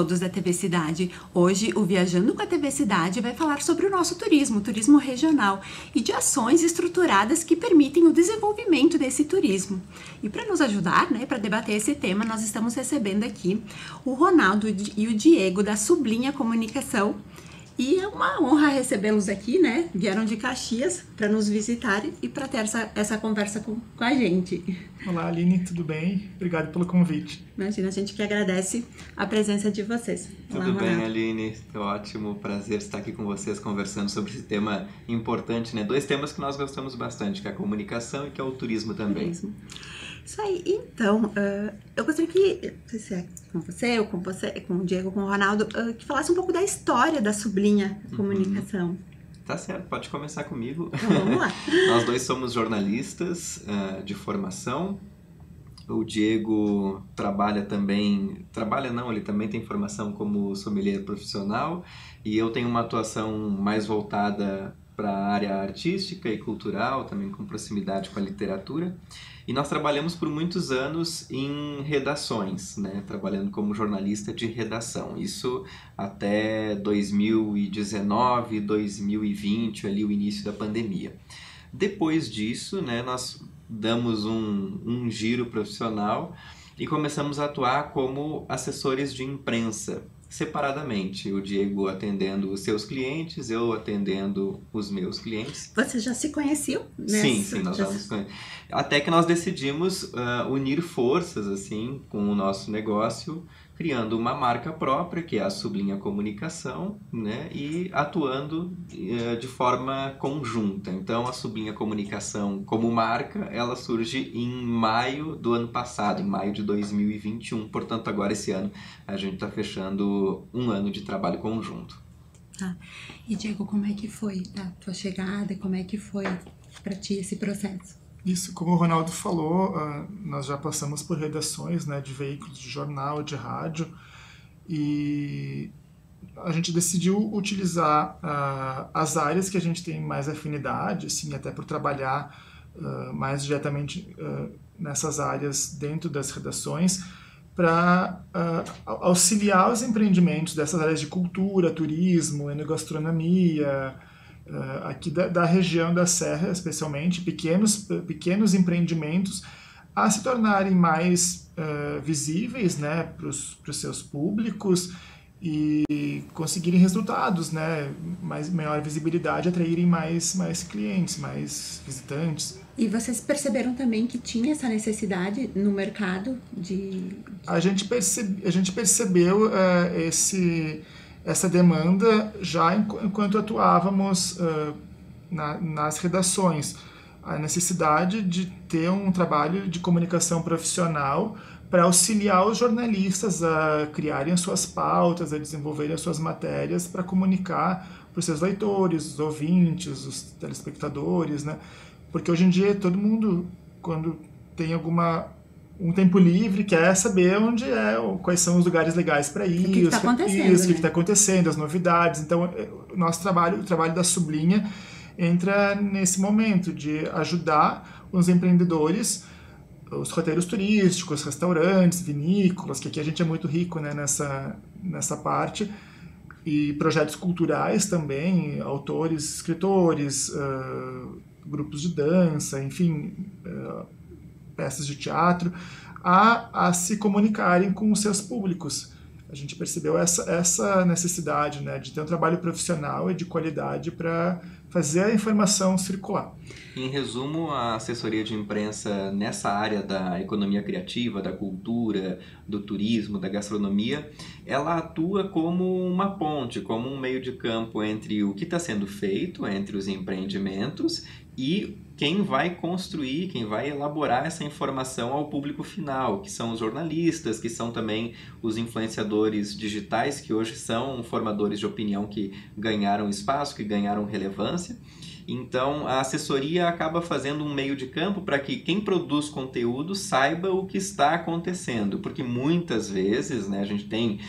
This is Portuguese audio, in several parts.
todos da TV Cidade. Hoje o Viajando com a TV Cidade vai falar sobre o nosso turismo regional e de ações estruturadas que permitem o desenvolvimento desse turismo. E para nos ajudar, para debater esse tema, nós estamos recebendo aqui o Ronaldo e o Diego da Sublinha Comunicação. E é uma honra recebê-los aqui, Vieram de Caxias para nos visitar e para ter essa conversa com a gente. Olá, Aline, tudo bem? Obrigado pelo convite. Imagina, a gente que agradece a presença de vocês. Tudo bem, Aline? Ótimo, prazer estar aqui com vocês conversando sobre esse tema importante, Dois temas que nós gostamos bastante, que é a comunicação e que é o turismo também. Turismo. Isso aí, então, eu gostaria que, não sei se é com você ou com o Diego, com o Ronaldo, que falasse um pouco da história da Sublinha Comunicação. Tá certo, pode começar comigo. Então, vamos lá. Nós dois somos jornalistas de formação. O Diego ele também tem formação como sommelier profissional e eu tenho uma atuação mais voltada para a área artística e cultural, também com proximidade com a literatura. E nós trabalhamos por muitos anos em redações, trabalhando como jornalista de redação. Isso até 2019, 2020, ali o início da pandemia. Depois disso, nós damos um giro profissional e começamos a atuar como assessores de imprensa, separadamente, o Diego atendendo os seus clientes, eu atendendo os meus clientes. Você já se conheciam? Sim, nós já nos conhecemos. Até que nós decidimos unir forças assim, com o nosso negócio, criando uma marca própria, que é a Sublinha Comunicação, e atuando de forma conjunta. Então, a Sublinha Comunicação, como marca, ela surge em maio do ano passado, em maio de 2021. Portanto, agora esse ano, a gente está fechando um ano de trabalho conjunto. Tá. E, Diego, como é que foi a tua chegada? Como é que foi para ti esse processo? Isso, como o Ronaldo falou, nós já passamos por redações de veículos de jornal, de rádio, e a gente decidiu utilizar as áreas que a gente tem mais afinidade, assim, até por trabalhar mais diretamente nessas áreas dentro das redações, para auxiliar os empreendimentos dessas áreas de cultura, turismo, enogastronomia, aqui da região da Serra, especialmente, pequenos empreendimentos, a se tornarem mais visíveis para os seus públicos e conseguirem resultados, maior visibilidade, atraírem mais clientes, mais visitantes. E vocês perceberam também que tinha essa necessidade no mercado de... A gente percebeu essa demanda já enquanto atuávamos nas redações. A necessidade de ter um trabalho de comunicação profissional para auxiliar os jornalistas a criarem as suas pautas, a desenvolverem as suas matérias para comunicar para os seus leitores, os ouvintes, os telespectadores, Porque hoje em dia todo mundo, quando tem um tempo livre, quer saber quais são os lugares legais para ir, o que está acontecendo, o que está acontecendo, as novidades. Então, o nosso trabalho, o trabalho da Sublinha, entra nesse momento de ajudar os empreendedores, os roteiros turísticos, restaurantes, vinícolas, que aqui a gente é muito rico nessa parte, e projetos culturais também, autores, escritores, grupos de dança, enfim, peças de teatro, a se comunicarem com os seus públicos. A gente percebeu essa necessidade de ter um trabalho profissional e de qualidade para fazer a informação circular. Em resumo, a assessoria de imprensa nessa área da economia criativa, da cultura, do turismo, da gastronomia, ela atua como uma ponte, como um meio de campo entre o que está sendo feito, entre os empreendimentos e quem vai construir, quem vai elaborar essa informação ao público final, que são os jornalistas, que são também os influenciadores digitais, que hoje são formadores de opinião que ganharam espaço, que ganharam relevância. Então, a assessoria acaba fazendo um meio de campo para que quem produz conteúdo saiba o que está acontecendo, porque muitas vezes, né, a gente tem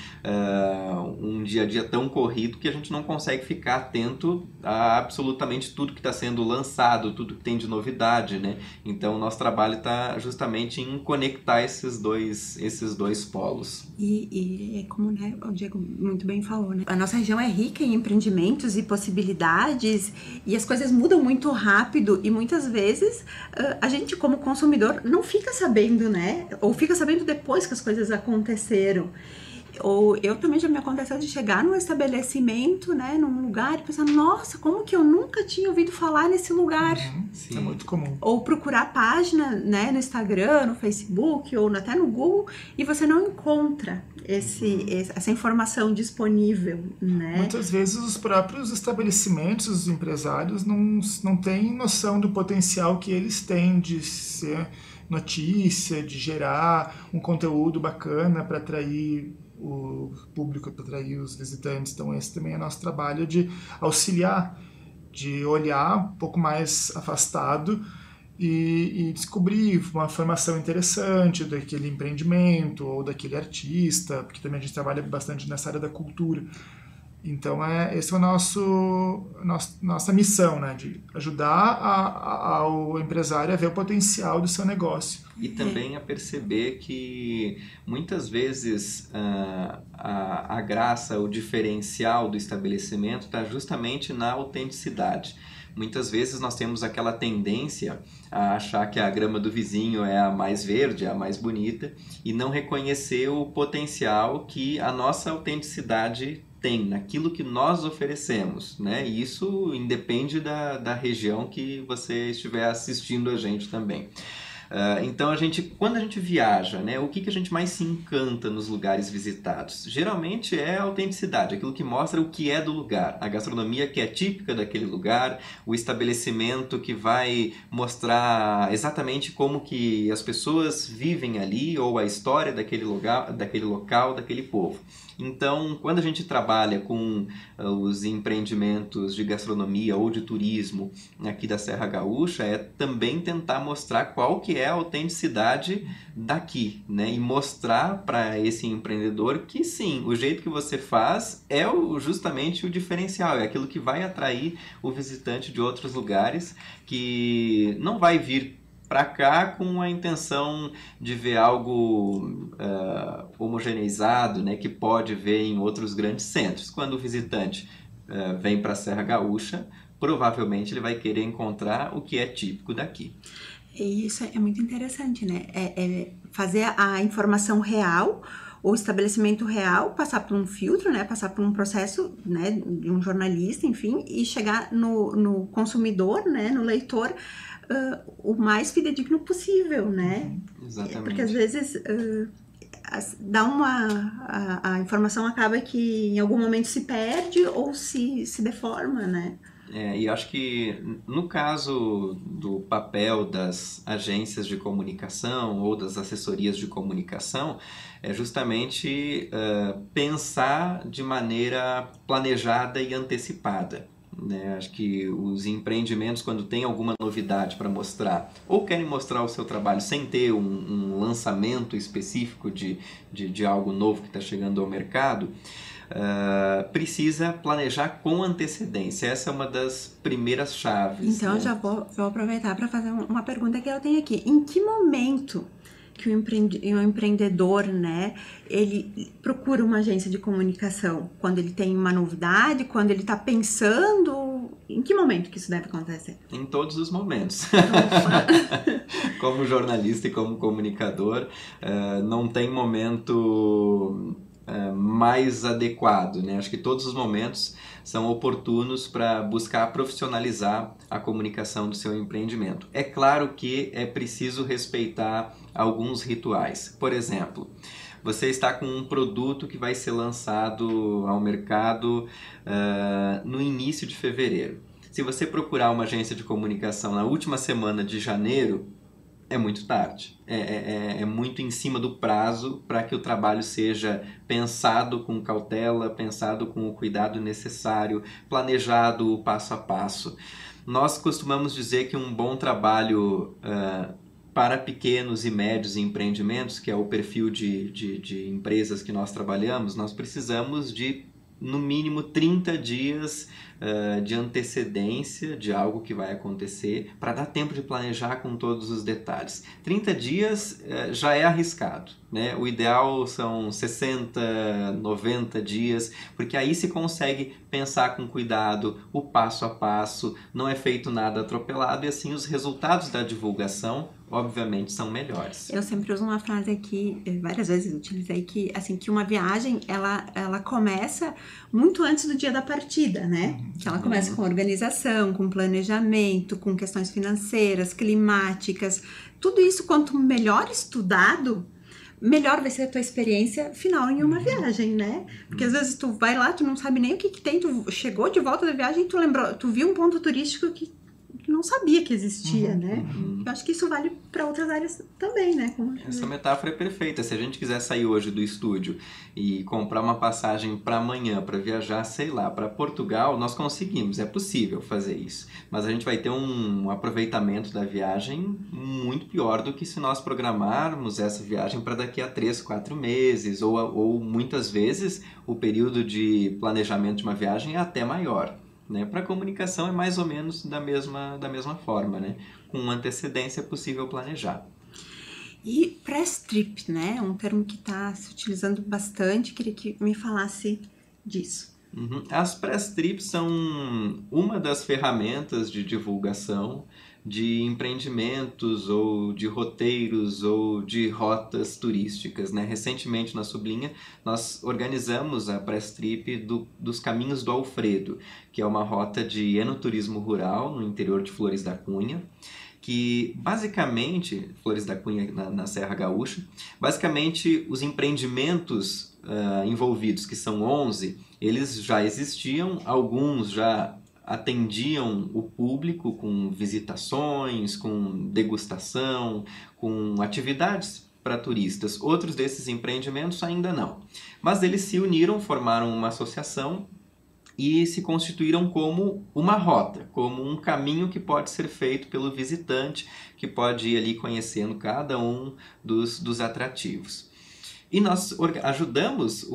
um dia a dia tão corrido que a gente não consegue ficar atento a absolutamente tudo que está sendo lançado, tudo que tem de novidade, né? Então, o nosso trabalho está justamente em conectar esses dois polos. E como, né, o Diego muito bem falou, né? A nossa região é rica em empreendimentos e possibilidades, e as coisas mudam muito rápido, e muitas vezes a gente, como consumidor, não fica sabendo, né? Ou fica sabendo depois que as coisas aconteceram. Ou eu também já me aconteceu de chegar num estabelecimento, né, num lugar e pensar, nossa, como que eu nunca tinha ouvido falar nesse lugar? É muito comum. Ou procurar a página, né, no Instagram, no Facebook ou até no Google e você não encontra essa informação disponível, né? Muitas vezes os próprios estabelecimentos, os empresários não têm noção do potencial que eles têm de ser notícia, de gerar um conteúdo bacana para atrair o público, para atrair os visitantes. Então esse também é nosso trabalho de auxiliar, de olhar um pouco mais afastado e descobrir uma informação interessante daquele empreendimento ou daquele artista, porque também a gente trabalha bastante nessa área da cultura. Então, esse é nossa missão, né? De ajudar ao empresário a ver o potencial do seu negócio. E também a perceber que muitas vezes a graça, o diferencial do estabelecimento está justamente na autenticidade. Muitas vezes nós temos aquela tendência a achar que a grama do vizinho é a mais verde, a mais bonita, e não reconhecer o potencial que a nossa autenticidade tem naquilo que nós oferecemos, né? E isso independe da região que você estiver assistindo a gente também. Então, quando a gente viaja, né, o que a gente mais se encanta nos lugares visitados? Geralmente é a autenticidade, aquilo que mostra o que é do lugar, a gastronomia que é típica daquele lugar, o estabelecimento que vai mostrar exatamente como que as pessoas vivem ali, ou a história daquele local, daquele povo. Então, quando a gente trabalha com os empreendimentos de gastronomia ou de turismo aqui da Serra Gaúcha, é também tentar mostrar qual que é a autenticidade daqui, né? E mostrar para esse empreendedor que sim, o jeito que você faz é justamente o diferencial, é aquilo que vai atrair o visitante de outros lugares, que não vai vir para cá com a intenção de ver algo homogeneizado, né, que pode ver em outros grandes centros. Quando o visitante vem para a Serra Gaúcha, provavelmente ele vai querer encontrar o que é típico daqui. E isso é muito interessante, né? Fazer a informação real, o estabelecimento real, passar por um filtro, né? Passar por um processo, né, de um jornalista, enfim, e chegar no consumidor, né, no leitor, o mais fidedigno possível, né? Exatamente. Porque às vezes a informação acaba que em algum momento se perde ou se deforma, né? E acho que no caso do papel das agências de comunicação ou das assessorias de comunicação, é justamente pensar de maneira planejada e antecipada. Né? Acho que os empreendimentos, quando tem alguma novidade para mostrar, ou querem mostrar o seu trabalho sem ter um lançamento específico de algo novo que está chegando ao mercado, precisa planejar com antecedência. Essa é uma das primeiras chaves. Então, né? Já vou aproveitar para fazer uma pergunta que eu tenho aqui. Em que momento que o empreendedor, né, ele procura uma agência de comunicação? Quando ele tem uma novidade? Quando ele está pensando? Em que momento que isso deve acontecer? Em todos os momentos. Como jornalista e como comunicador, não tem momento mais adequado, né? Acho que todos os momentos são oportunos para buscar profissionalizar a comunicação do seu empreendimento. É claro que é preciso respeitar alguns rituais. Por exemplo, você está com um produto que vai ser lançado ao mercado no início de fevereiro. Se você procurar uma agência de comunicação na última semana de janeiro, é muito tarde, é muito em cima do prazo para que o trabalho seja pensado com cautela, pensado com o cuidado necessário, planejado passo a passo. Nós costumamos dizer que um bom trabalho para pequenos e médios empreendimentos, que é o perfil de empresas que nós trabalhamos, nós precisamos de no mínimo 30 dias de antecedência de algo que vai acontecer, para dar tempo de planejar com todos os detalhes. 30 dias já é arriscado, né? O ideal são 60, 90 dias, porque aí se consegue pensar com cuidado, o passo a passo, não é feito nada atropelado, e assim os resultados da divulgação obviamente são melhores. Eu sempre uso uma frase aqui, várias vezes utilizei, que assim, que uma viagem ela começa muito antes do dia da partida, né? Que ela começa com organização, com planejamento, com questões financeiras, climáticas, tudo isso quanto melhor estudado, melhor vai ser a tua experiência final em uma viagem, né? Porque às vezes tu vai lá, tu não sabe nem o que tem, tu chegou de volta da viagem, tu viu um ponto turístico que não sabia que existia, né? Eu acho que isso vale para outras áreas também, né? Essa metáfora é perfeita. Se a gente quiser sair hoje do estúdio e comprar uma passagem para amanhã, para viajar, sei lá, para Portugal, nós conseguimos, é possível fazer isso. Mas a gente vai ter um aproveitamento da viagem muito pior do que se nós programarmos essa viagem para daqui a 3, 4 meses, ou muitas vezes o período de planejamento de uma viagem é até maior. Né? Para a comunicação é mais ou menos da mesma forma, né? Com antecedência é possível planejar. E press trip, né? Um termo que está se utilizando bastante, queria que me falasse disso. As press trips são uma das ferramentas de divulgação de empreendimentos ou de roteiros ou de rotas turísticas, né? Recentemente na Sublinha nós organizamos a press trip dos Caminhos do Alfredo, que é uma rota de enoturismo rural no interior de Flores da Cunha, que basicamente, Flores da Cunha na Serra Gaúcha, basicamente os empreendimentos envolvidos, que são 11, eles já existiam, alguns já atendiam o público com visitações, com degustação, com atividades para turistas. Outros desses empreendimentos ainda não. Mas eles se uniram, formaram uma associação e se constituíram como uma rota, como um caminho que pode ser feito pelo visitante, que pode ir ali conhecendo cada um dos atrativos. E nós ajudamos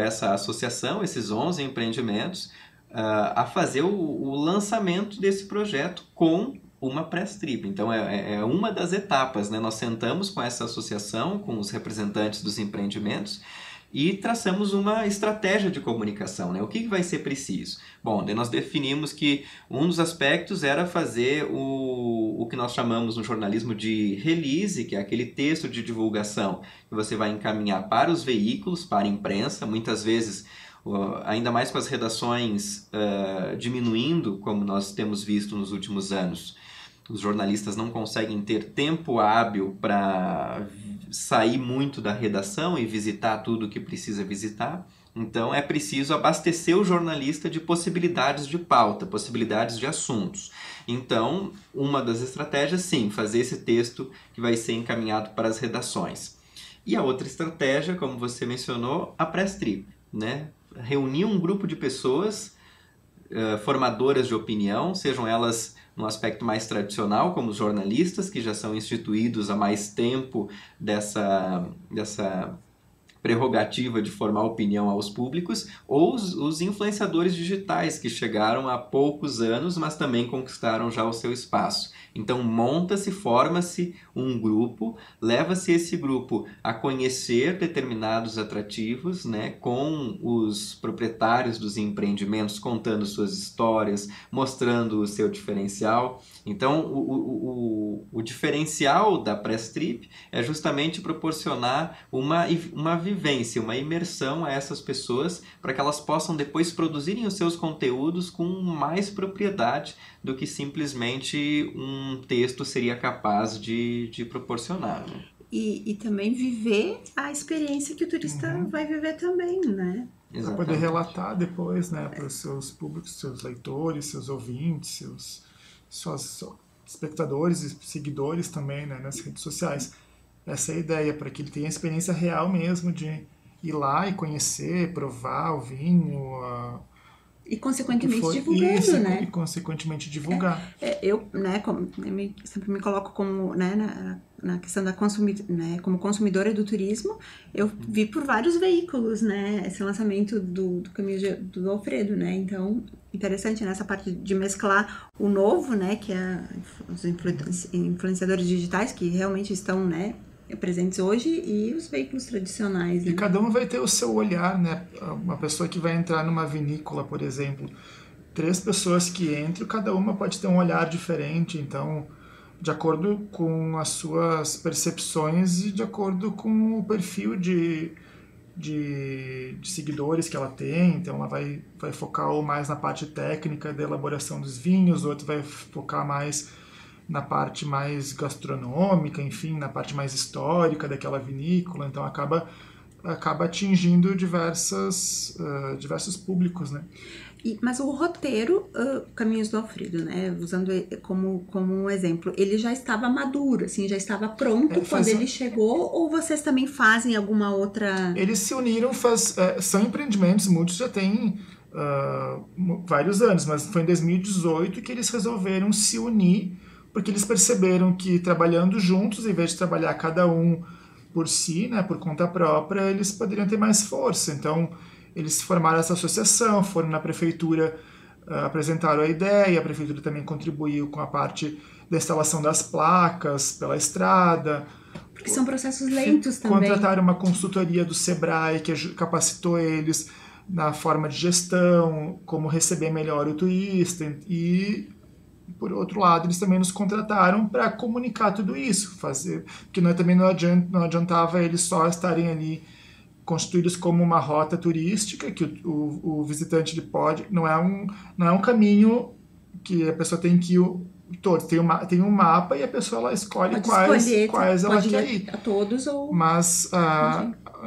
essa associação, esses 11 empreendimentos, a fazer o lançamento desse projeto com uma press trip. Então é uma das etapas, né? Nós sentamos com essa associação, com os representantes dos empreendimentos e traçamos uma estratégia de comunicação, né? O que vai ser preciso? Bom, daí nós definimos que um dos aspectos era fazer o que nós chamamos no jornalismo de release, que é aquele texto de divulgação que você vai encaminhar para os veículos, para a imprensa, muitas vezes ainda mais com as redações diminuindo, como nós temos visto nos últimos anos. Os jornalistas não conseguem ter tempo hábil para sair muito da redação e visitar tudo o que precisa visitar. Então é preciso abastecer o jornalista de possibilidades de pauta, possibilidades de assuntos. Então, uma das estratégias, sim, fazer esse texto que vai ser encaminhado para as redações. E a outra estratégia, como você mencionou, a press trip, né? Reunir um grupo de pessoas formadoras de opinião, sejam elas no aspecto mais tradicional, como os jornalistas, que já são instituídos há mais tempo dessa prerrogativa de formar opinião aos públicos, ou os influenciadores digitais, que chegaram há poucos anos, mas também conquistaram já o seu espaço. Então monta-se, forma-se um grupo, leva-se esse grupo a conhecer determinados atrativos, né, com os proprietários dos empreendimentos contando suas histórias, mostrando o seu diferencial. Então o diferencial da press trip é justamente proporcionar uma vivência, uma imersão a essas pessoas para que elas possam depois produzirem os seus conteúdos com mais propriedade do que simplesmente um texto seria capaz de proporcionar. Né? E também viver a experiência que o turista vai viver também, né? Para poder relatar depois, né, para os seus públicos, seus leitores, seus ouvintes, seus espectadores e seguidores também, né, nas redes sociais. Essa é a ideia, para que ele tenha a experiência real mesmo de ir lá e conhecer, provar o vinho, E consequentemente divulgando, isso, né? E consequentemente divulgar. Eu, né, sempre me coloco como, né, na questão da como consumidora do turismo, eu vi por vários veículos, né, esse lançamento do Caminho do Alfredo, né? Então, interessante nessa parte de mesclar o novo, né, que é os influenciadores digitais que realmente estão, né, presentes hoje, e os veículos tradicionais. E cada um vai ter o seu olhar, né? Uma pessoa que vai entrar numa vinícola, por exemplo, 3 pessoas que entram, cada uma pode ter um olhar diferente, então, de acordo com as suas percepções e de acordo com o perfil de seguidores que ela tem, então ela vai focar mais na parte técnica da elaboração dos vinhos, o outro vai focar mais na parte mais gastronômica, enfim, na parte mais histórica daquela vinícola, então acaba atingindo diversos públicos, né? Mas o roteiro Caminhos do Alfredo, né, usando como um exemplo, ele já estava maduro, assim, já estava pronto quando ele chegou, ou vocês também fazem alguma outra... Eles se uniram, são empreendimentos, muitos já têm vários anos, mas foi em 2018 que eles resolveram se unir, porque eles perceberam que trabalhando juntos, em vez de trabalhar cada um por si, né, por conta própria, eles poderiam ter mais força. Então, eles formaram essa associação, foram na prefeitura, apresentaram a ideia, a prefeitura também contribuiu com a parte da instalação das placas pela estrada. Porque são processos lentos também. Contrataram uma consultoria do Sebrae, que capacitou eles na forma de gestão, como receber melhor o turista, e por outro lado, eles também nos contrataram para comunicar tudo isso, porque também não adiantava eles só estarem ali constituídos como uma rota turística, que o visitante ele pode, não é um caminho que a pessoa tem que ir todos, tem um mapa e a pessoa ela escolhe quais ela quer ir. A todos ou... Mas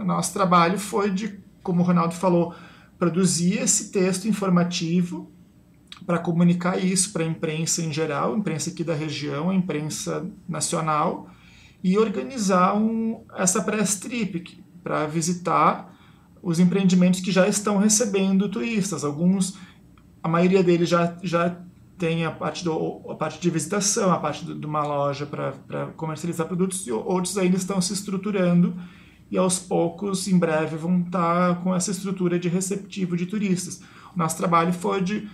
nosso trabalho foi como o Ronaldo falou, produzir esse texto informativo para comunicar isso para a imprensa em geral, a imprensa aqui da região, a imprensa nacional, e organizar essa press trip para visitar os empreendimentos que já estão recebendo turistas. A maioria deles já tem a parte de visitação, a parte de uma loja para comercializar produtos, e outros ainda estão se estruturando, e aos poucos, em breve, vão estar com essa estrutura de receptivo de turistas. O nosso trabalho foi de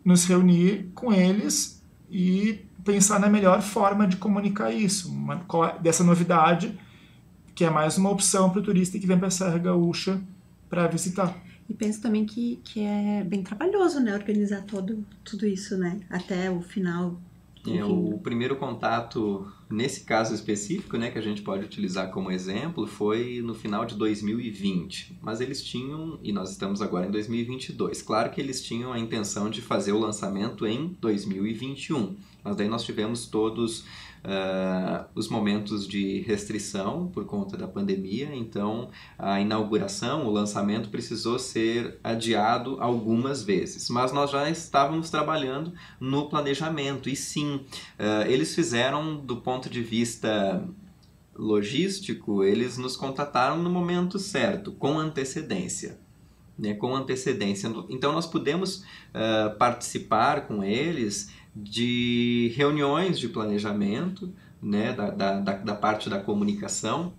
nos reunir com eles e pensar na melhor forma de comunicar isso, dessa novidade, que é mais uma opção para o turista que vem para a Serra Gaúcha para visitar. E penso também que é bem trabalhoso, né, organizar tudo isso, né, até o final. O primeiro contato, nesse caso específico, né, que a gente pode utilizar como exemplo, foi no final de 2020. Mas eles tinham, e nós estamos agora em 2022, claro que eles tinham a intenção de fazer o lançamento em 2021. Mas daí nós tivemos todos os momentos de restrição por conta da pandemia, então a inauguração, o lançamento precisou ser adiado algumas vezes, mas nós já estávamos trabalhando no planejamento, e sim, eles fizeram do ponto de vista logístico, eles nos contataram no momento certo, com antecedência. Então nós pudemos participar com eles de reuniões de planejamento, né, da parte da comunicação,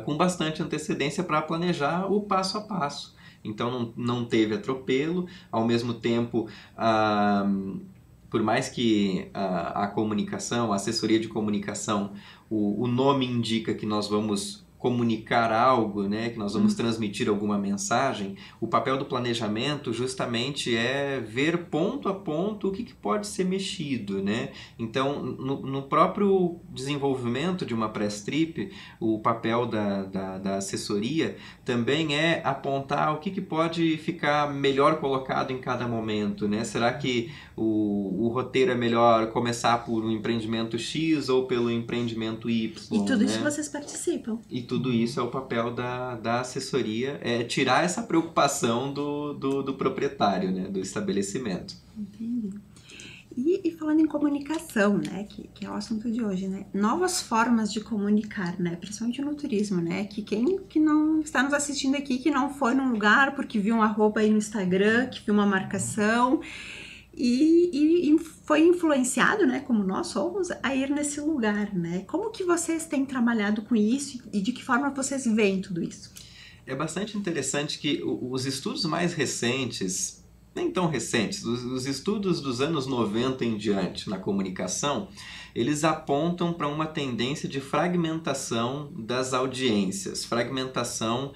com bastante antecedência para planejar o passo a passo. Então não teve atropelo, ao mesmo tempo, por mais que a comunicação, a assessoria de comunicação, o nome indica que nós vamos comunicar algo, né, que nós vamos transmitir alguma mensagem, o papel do planejamento justamente é ver ponto a ponto o que pode ser mexido, né? Então, no próprio desenvolvimento de uma press trip, o papel da assessoria também é apontar o que pode ficar melhor colocado em cada momento, né? Será que o roteiro é melhor começar por um empreendimento X ou pelo empreendimento Y? E tudo, né? Isso vocês participam. E tudo isso é o papel da assessoria, é tirar essa preocupação do proprietário, né, do estabelecimento. Entendi. E falando em comunicação, né, que é o assunto de hoje, né, novas formas de comunicar, né, principalmente no turismo, né, que quem que não está nos assistindo aqui, que não foi num lugar porque viu um arroba aí no Instagram, que viu uma marcação e foi influenciado, né, como nós somos, a ir nesse lugar, né, como que vocês têm trabalhado com isso e de que forma vocês veem tudo isso? É bastante interessante que os estudos mais recentes, nem tão recentes, os estudos dos anos 90 em diante na comunicação, eles apontam para uma tendência de fragmentação das audiências, fragmentação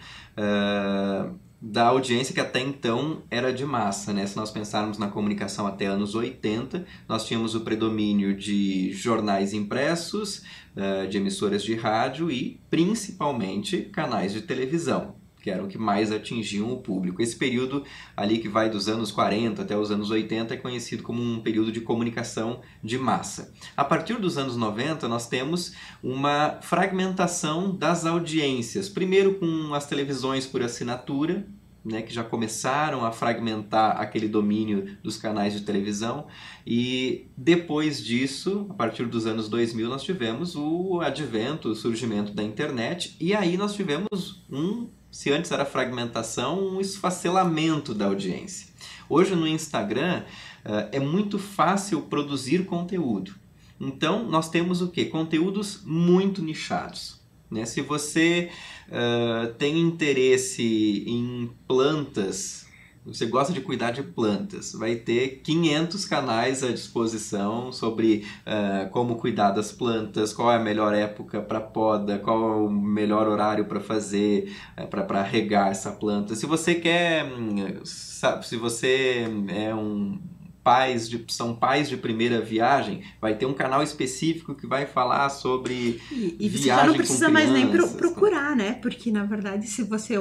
da audiência que até então era de massa, né? Se nós pensarmos na comunicação até anos 80, nós tínhamos o predomínio de jornais impressos, de emissoras de rádio e principalmente canais de televisão, que eram que mais atingiam o público. Esse período ali que vai dos anos 40 até os anos 80 é conhecido como um período de comunicação de massa. A partir dos anos 90 nós temos uma fragmentação das audiências, primeiro com as televisões por assinatura, né, que já começaram a fragmentar aquele domínio dos canais de televisão, e depois disso, a partir dos anos 2000, nós tivemos o advento, o surgimento da internet, e aí nós tivemos se antes era fragmentação, um esfacelamento da audiência. Hoje no Instagram é muito fácil produzir conteúdo. Então nós temos o quê? Conteúdos muito nichados, né? Se você tem interesse em plantas, você gosta de cuidar de plantas, vai ter 500 canais à disposição sobre como cuidar das plantas, qual é a melhor época para poda, qual é o melhor horário para fazer, para regar essa planta. Se você quer, se você é são pais de primeira viagem, vai ter um canal específico que vai falar sobre e você viagem já não precisa com mais nem crianças, procurar, né? Porque, na verdade, se você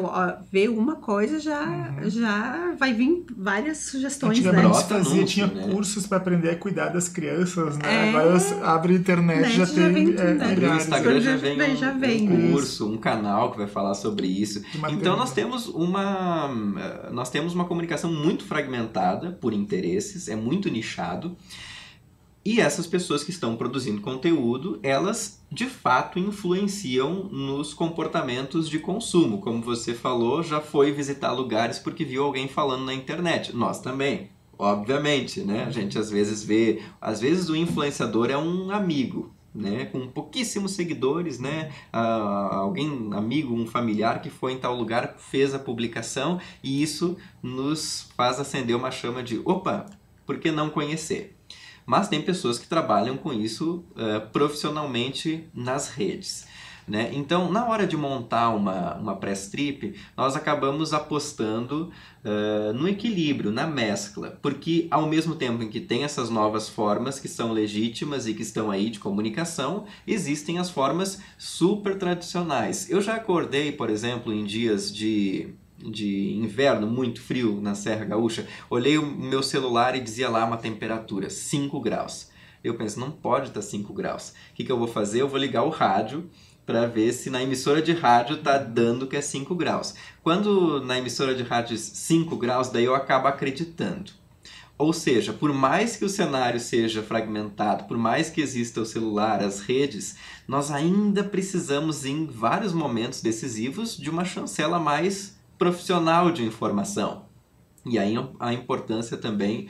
vê uma coisa, já vai vir várias sugestões, né? Antigamente tinha cursos para aprender a cuidar das crianças, né? Agora abre a internet, já tem abre o Instagram, já vem um curso, isso. Um canal que vai falar sobre isso. Então nós temos uma comunicação muito fragmentada por interesses, é muito nichado, e essas pessoas que estão produzindo conteúdo, elas de fato influenciam nos comportamentos de consumo. Como você falou, já foi visitar lugares porque viu alguém falando na internet. Nós também, obviamente, né? A gente às vezes o influenciador é um amigo, né, com pouquíssimos seguidores, né, amigo, um familiar que foi em tal lugar, fez a publicação, e isso nos faz acender uma chama de, opa, por que não conhecer? Mas tem pessoas que trabalham com isso profissionalmente nas redes, né? Então, na hora de montar uma press trip, nós acabamos apostando no equilíbrio, na mescla, porque ao mesmo tempo em que tem essas novas formas que são legítimas e que estão aí de comunicação, existem as formas super tradicionais. Eu já acordei, por exemplo, em dias de inverno muito frio na Serra Gaúcha, olhei o meu celular e dizia lá uma temperatura 5 graus. Eu penso, não pode estar 5 graus. O que eu vou fazer? Eu vou ligar o rádio para ver se na emissora de rádio está dando que é 5 graus. Quando na emissora de rádio 5 graus, daí eu acabo acreditando. Ou seja, por mais que o cenário seja fragmentado, por mais que exista o celular, as redes, nós ainda precisamos, em vários momentos decisivos, de uma chancela mais profissional de informação. E aí a importância também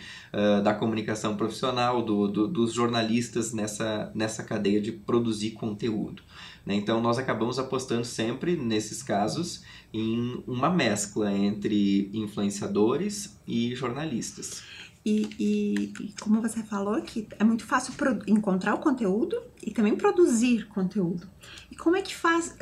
da comunicação profissional, dos jornalistas nessa cadeia de produzir conteúdo, né? Então nós acabamos apostando sempre, nesses casos, em uma mescla entre influenciadores e jornalistas. E como você falou, que é muito fácil encontrar o conteúdo e também produzir conteúdo. E como é que faz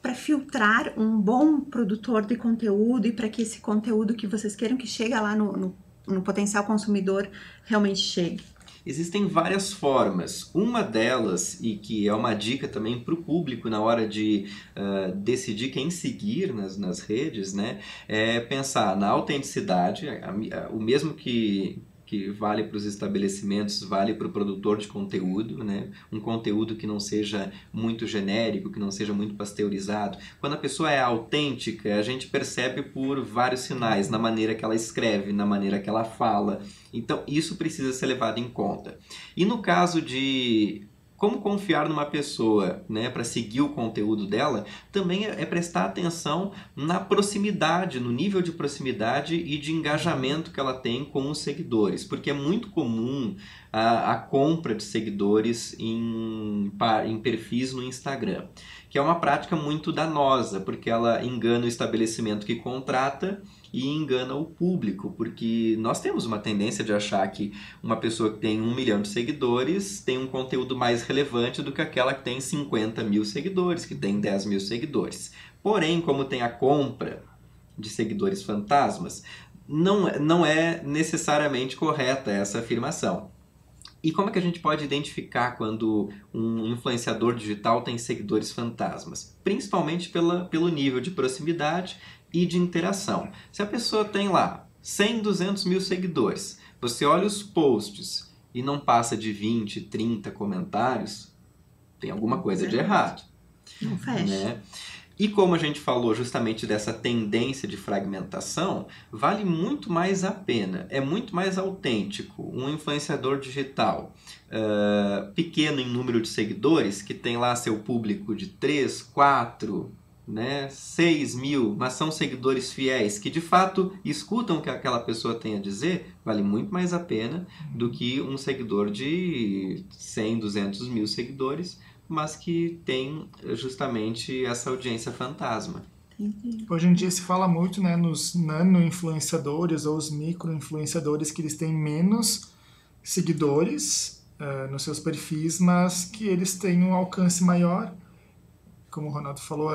para filtrar um bom produtor de conteúdo e para que esse conteúdo que vocês queiram que chegue lá no potencial consumidor realmente chegue? Existem várias formas. Uma delas, e que é uma dica também para o público na hora de decidir quem seguir nas redes, né, é pensar na autenticidade, o mesmo que que vale para os estabelecimentos, vale para o produtor de conteúdo, né? Um conteúdo que não seja muito genérico, que não seja muito pasteurizado. Quando a pessoa é autêntica, a gente percebe por vários sinais, na maneira que ela escreve, na maneira que ela fala. Então, isso precisa ser levado em conta. E no caso de como confiar numa pessoa, né, para seguir o conteúdo dela, também é prestar atenção na proximidade, no nível de proximidade e de engajamento que ela tem com os seguidores, porque é muito comum a compra de seguidores em perfis no Instagram, que é uma prática muito danosa, porque ela engana o estabelecimento que contrata e engana o público, porque nós temos uma tendência de achar que uma pessoa que tem 1 milhão de seguidores tem um conteúdo mais relevante do que aquela que tem 50 mil seguidores, que tem 10 mil seguidores. Porém, como tem a compra de seguidores fantasmas, não é necessariamente correta essa afirmação. E como é que a gente pode identificar quando um influenciador digital tem seguidores fantasmas? Principalmente pelo nível de proximidade e de interação. Se a pessoa tem lá 100, 200 mil seguidores, você olha os posts e não passa de 20, 30 comentários, tem alguma coisa de errado. Não fecha. Né? E como a gente falou justamente dessa tendência de fragmentação, vale muito mais a pena, é muito mais autêntico um influenciador digital pequeno em número de seguidores, que tem lá seu público de 3, 4, né, 6 mil, mas são seguidores fiéis, que de fato escutam o que aquela pessoa tem a dizer, vale muito mais a pena do que um seguidor de 100, 200 mil seguidores, mas que tem justamente essa audiência fantasma. Hoje em dia se fala muito, né, nos nano-influenciadores ou os micro-influenciadores, que eles têm menos seguidores nos seus perfis, mas que eles têm um alcance maior. Como o Ronaldo falou,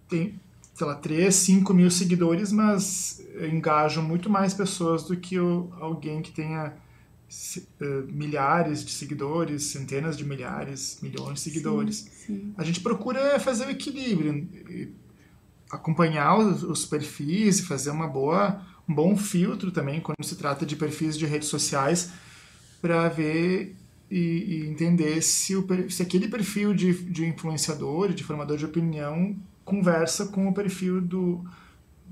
tem, sei lá, 3, 5 mil seguidores, mas engajam muito mais pessoas do que alguém que tenha milhares de seguidores, centenas de milhares, milhões de seguidores. Sim. A gente procura fazer o equilíbrio, acompanhar os perfis e fazer um bom filtro também quando se trata de perfis de redes sociais, para ver e entender se aquele perfil de influenciador, de formador de opinião, conversa com o perfil do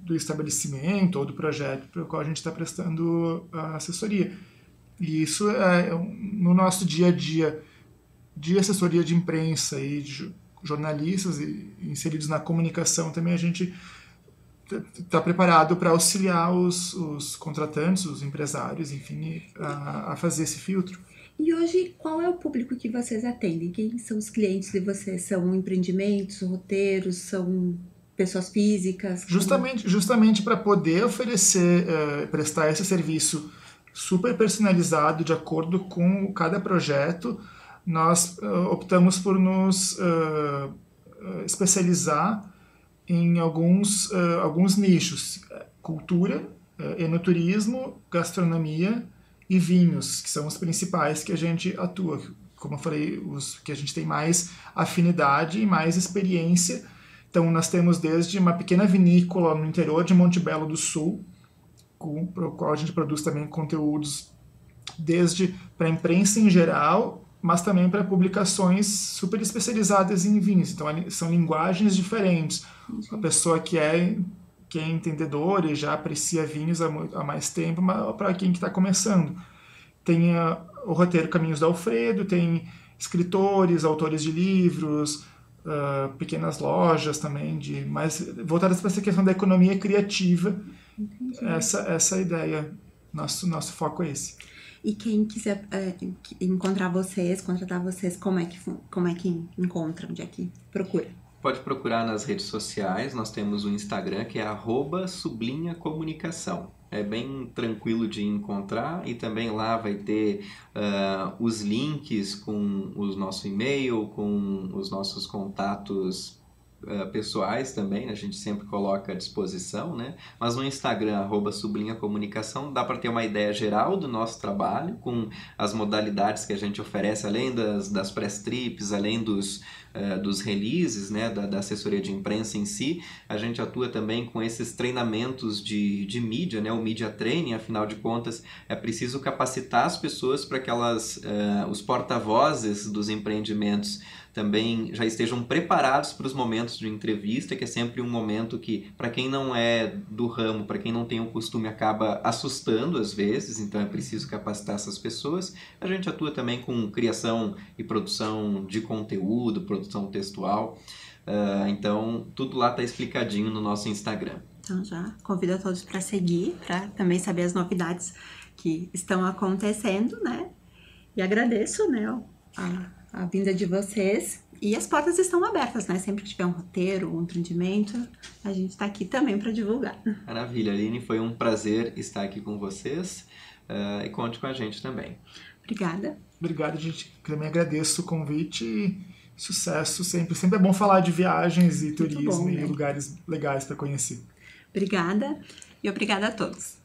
estabelecimento ou do projeto para o qual a gente está prestando a assessoria. E isso no nosso dia a dia de assessoria de imprensa e de jornalistas inseridos na comunicação também, a gente está preparado para auxiliar os contratantes, os empresários, enfim, a fazer esse filtro. E hoje, qual é o público que vocês atendem? Quem são os clientes de vocês? São empreendimentos, roteiros, são pessoas físicas? Justamente para poder oferecer, prestar esse serviço super personalizado de acordo com cada projeto, nós optamos por nos especializar em alguns nichos: cultura, enoturismo, gastronomia e vinhos, que são os principais que a gente atua. Como eu falei, os que a gente tem mais afinidade e mais experiência. Então, nós temos desde uma pequena vinícola no interior de Monte Belo do Sul, para o qual a gente produz também conteúdos desde para a imprensa em geral, mas também para publicações super especializadas em vinhos. Então, são linguagens diferentes. A pessoa que é entendedora e já aprecia vinhos há mais tempo, mas para quem que está começando. Tem o roteiro Caminhos do Alfredo, tem escritores, autores de livros, pequenas lojas também, mais voltadas para essa questão da economia criativa. Essa ideia, nosso foco é esse. E quem quiser encontrar vocês, contratar vocês, como é que encontra? Onde é que procura? Pode procurar nas redes sociais, nós temos o Instagram, que é @sublinhacomunicação. É bem tranquilo de encontrar, e também lá vai ter os links com o nosso e-mail, com os nossos contatos pessoais também, né? A gente sempre coloca à disposição, né? Mas no Instagram, @sublinhacomunicação, dá para ter uma ideia geral do nosso trabalho, com as modalidades que a gente oferece, além das press trips, além dos releases, né? Da assessoria de imprensa em si. A gente atua também com esses treinamentos de mídia, né? O Media Training, afinal de contas, é preciso capacitar as pessoas para que os porta-vozes dos empreendimentos também já estejam preparados para os momentos de entrevista, que é sempre um momento que, para quem não é do ramo, para quem não tem o costume, acaba assustando às vezes, então é preciso capacitar essas pessoas. A gente atua também com criação e produção de conteúdo, produção textual, então tudo lá está explicadinho no nosso Instagram. Então já convido a todos para seguir, para também saber as novidades que estão acontecendo, né? E agradeço, né, a vinda de vocês. E as portas estão abertas, né? Sempre que tiver um roteiro, um empreendimento, a gente está aqui também para divulgar. Maravilha, Aline. Foi um prazer estar aqui com vocês e conte com a gente também. Obrigada. Obrigado, gente. Também agradeço o convite e sucesso sempre. Sempre é bom falar de viagens e turismo, né? E lugares legais para conhecer. Obrigada e obrigada a todos.